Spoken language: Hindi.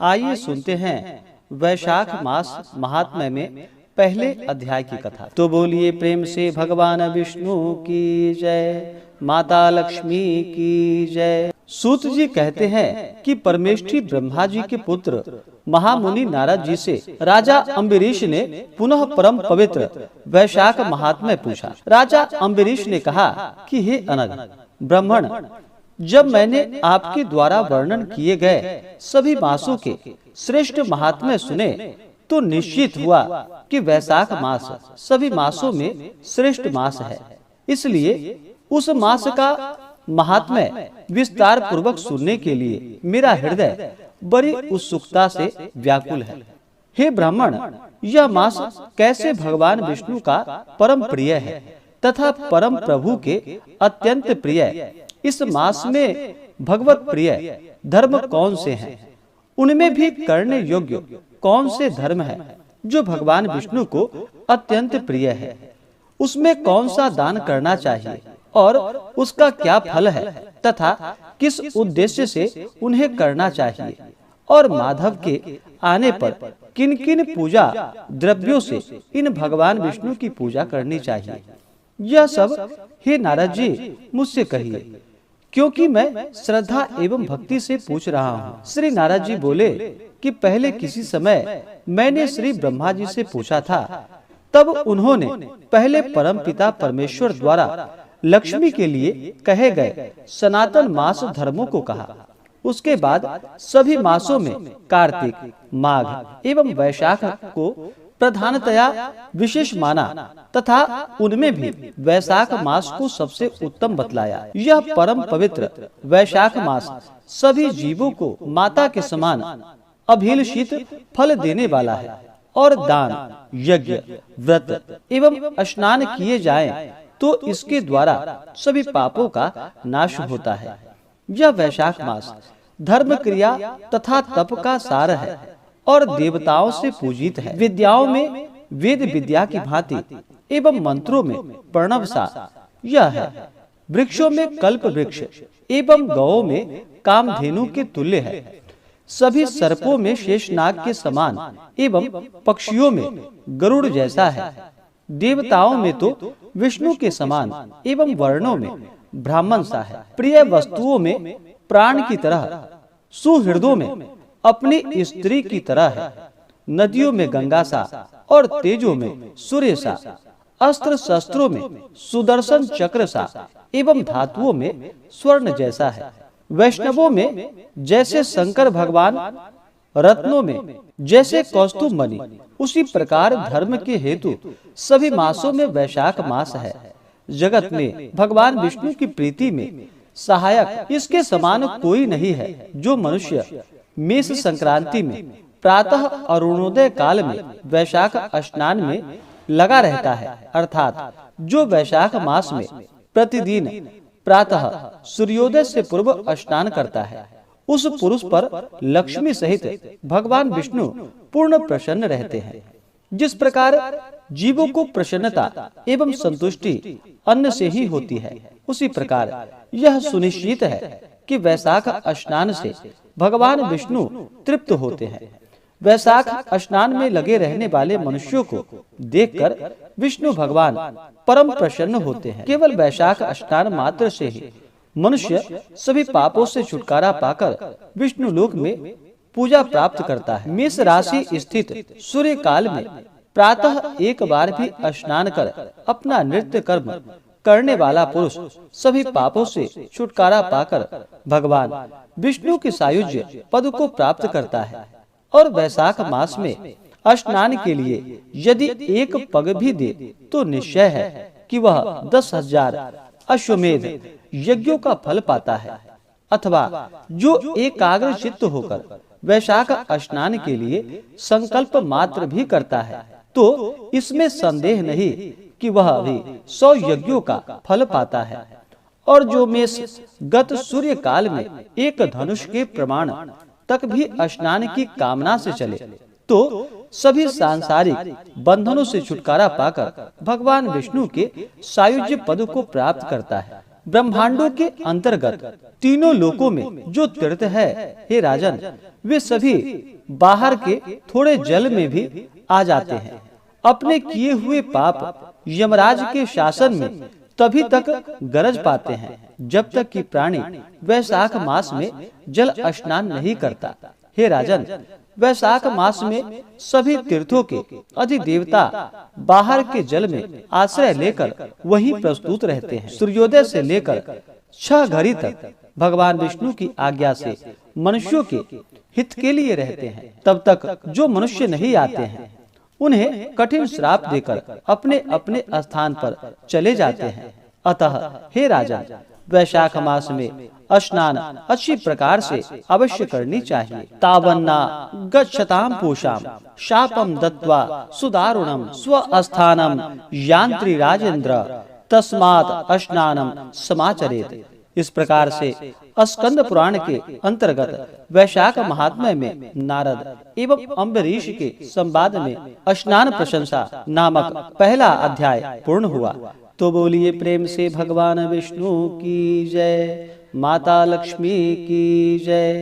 आइए सुनते हैं वैशाख मास महात्म्य में पहले अध्याय की कथा। तो बोलिए प्रेम से भगवान विष्णु की जय, माता लक्ष्मी की जय। सूत जी कहते हैं कि परमेष्ठी ब्रह्मा जी के पुत्र महामुनि नारद जी से राजा अम्बरीश ने पुनः परम पवित्र वैशाख महात्म्य पूछा। राजा अम्बरीश ने कहा कि हे अनग ब्राह्मण, जब मैंने आपके द्वारा वर्णन किए गए सभी मासों के श्रेष्ठ महात्म्य सुने तो निश्चित हुआ कि वैशाख मास सभी मासों में श्रेष्ठ मास है। इसलिए उस मास का महात्म्य विस्तार पूर्वक सुनने के लिए मेरा हृदय बड़ी उत्सुकता से व्याकुल है। हे ब्राह्मण, यह मास कैसे भगवान विष्णु का परम प्रिय है तथा परम प्रभु के अत्यंत प्रिय, इस मास में भगवत प्रिय धर्म कौन से हैं? उनमें भी करने योग्य कौन से धर्म है जो भगवान विष्णु को अत्यंत प्रिय है? उसमें कौन सा दान करना चाहिए और उसका क्या फल है तथा किस उद्देश्य से उन्हें करना चाहिए? और माधव के आने पर किन किन पूजा द्रव्यों से इन भगवान विष्णु की पूजा करनी चाहिए? यह सब हे नारद जी मुझसे कहिए, क्योंकि मैं श्रद्धा एवं भक्ति से पूछ रहा हूँ। श्री नारद जी बोले कि पहले किसी समय मैंने श्री ब्रह्मा जी से पूछा था, तब उन्होंने पहले परम पिता परमेश्वर द्वारा लक्ष्मी के लिए कहे गए सनातन मास धर्मों को कहा। उसके बाद सभी मासों में कार्तिक, माघ एवं वैशाख को प्रधानतया विशेष माना तथा उनमें भी वैशाख मास को सबसे उत्तम बतलाया। यह परम पवित्र वैशाख मास सभी जीवों को माता के समान अभिलषित फल देने वाला है और दान, यज्ञ, व्रत एवं स्नान किए जाएं तो इसके द्वारा सभी पापों का नाश होता है। यह वैशाख मास धर्म क्रिया तथा तप का सार है और देवताओं से पूजित है। विद्याओं में वेद विद्या की भांति एवं मंत्रों में प्रणव सा यह है। वृक्षों में कल्प वृक्ष एवं गौओं में कामधेनु के तुल्य है। सभी सर्पों में शेषनाग के समान एवं पक्षियों में गरुड़ जैसा है। देवताओं में तो विष्णु के समान एवं वर्णों में ब्राह्मण सा है। प्रिय वस्तुओं में प्राण की तरह, सुहृदों में अपनी स्त्री की तरह है। नदियों में गंगा सा और तेजों में सूर्य सा, अस्त्र शस्त्रों में सुदर्शन चक्र सा एवं धातुओं में स्वर्ण जैसा है। वैष्णवों में जैसे शंकर भगवान, रत्नों में जैसे कौस्तुभ मणि, उसी प्रकार धर्म के हेतु सभी मासों में वैशाख मास है। जगत में भगवान विष्णु की प्रीति में सहायक इसके समान कोई नहीं है। जो मनुष्य मेष संक्रांति में प्रातः अरुणोदय काल में वैशाख स्नान में लगा रहता है, अर्थात जो वैशाख मास में प्रतिदिन प्रातः सूर्योदय से पूर्व स्नान करता है, उस पुरुष पर लक्ष्मी सहित भगवान विष्णु पूर्ण प्रसन्न रहते हैं। जिस प्रकार जीवों को प्रसन्नता एवं संतुष्टि अन्न से ही होती है, उसी प्रकार यह सुनिश्चित है कि वैशाख स्नान से भगवान विष्णु तृप्त होते हैं। वैशाख स्नान में लगे रहने वाले मनुष्यों को देखकर विष्णु भगवान परम प्रसन्न होते हैं। केवल वैशाख स्नान मात्र से ही मनुष्य सभी पापों से छुटकारा पाकर विष्णु लोक में पूजा प्राप्त करता है। मेष राशि स्थित सूर्य काल में प्रातः एक बार भी स्नान कर अपना नित्य कर्म करने वाला पुरुष सभी पापों से छुटकारा पाकर भगवान विष्णु के सायुज्य पद को प्राप्त करता है। और वैशाख मास में स्नान के लिए यदि एक पग भी दे तो निश्चय है कि वह 10,000 अश्वमेध यज्ञों का फल पाता है। अथवा जो एकाग्र चित्त होकर वैशाख स्नान के लिए संकल्प मात्र भी करता है तो इसमें संदेह नहीं कि वह भी 100 यज्ञों का फल पाता है। और जो मेष गत सूर्य काल में एक धनुष के प्रमाण तक भी स्नान की कामना से चले तो सभी सांसारिक बंधनों से छुटकारा पाकर भगवान विष्णु के सायुज्य पद को प्राप्त करता है। ब्रह्मांडों के अंतर्गत तीनों लोकों में जो तीर्थ है, हे राजन, वे सभी बाहर के थोड़े जल में भी आ जाते हैं। अपने किए हुए पाप यमराज के शासन में तभी तक गरज पाते हैं जब तक कि प्राणी वैशाख मास में जल स्नान नहीं करता। हे राजन, वैशाख मास में सभी तीर्थों के अधिदेवता बाहर के जल में आश्रय लेकर वहीं प्रस्तुत रहते हैं। सूर्योदय से लेकर 6 घड़ी तक भगवान विष्णु की आज्ञा से मनुष्यों के हित के लिए रहते हैं। तब तक जो मनुष्य नहीं आते हैं उन्हें कठिन श्राप देकर अपने अपने स्थान पर चले जाते हैं। अतः हे राजा, वैशाख मास में स्नान अच्छी प्रकार से अवश्य करनी चाहिए। तावन्ना गच्छताम पूषाम शापम दत्वा सुदारुणम स्वस्थानम यान्त्री राजेंद्र तस्मात् स्नानम समाचरेत। इस प्रकार से स्कंद पुराण के अंतर्गत वैशाख महात्म्य में नारद एवं अम्बरीश के संवाद में स्नान प्रशंसा नामक पहला अध्याय पूर्ण हुआ। तो बोलिए प्रेम से भगवान विष्णु की जय, माता लक्ष्मी की जय।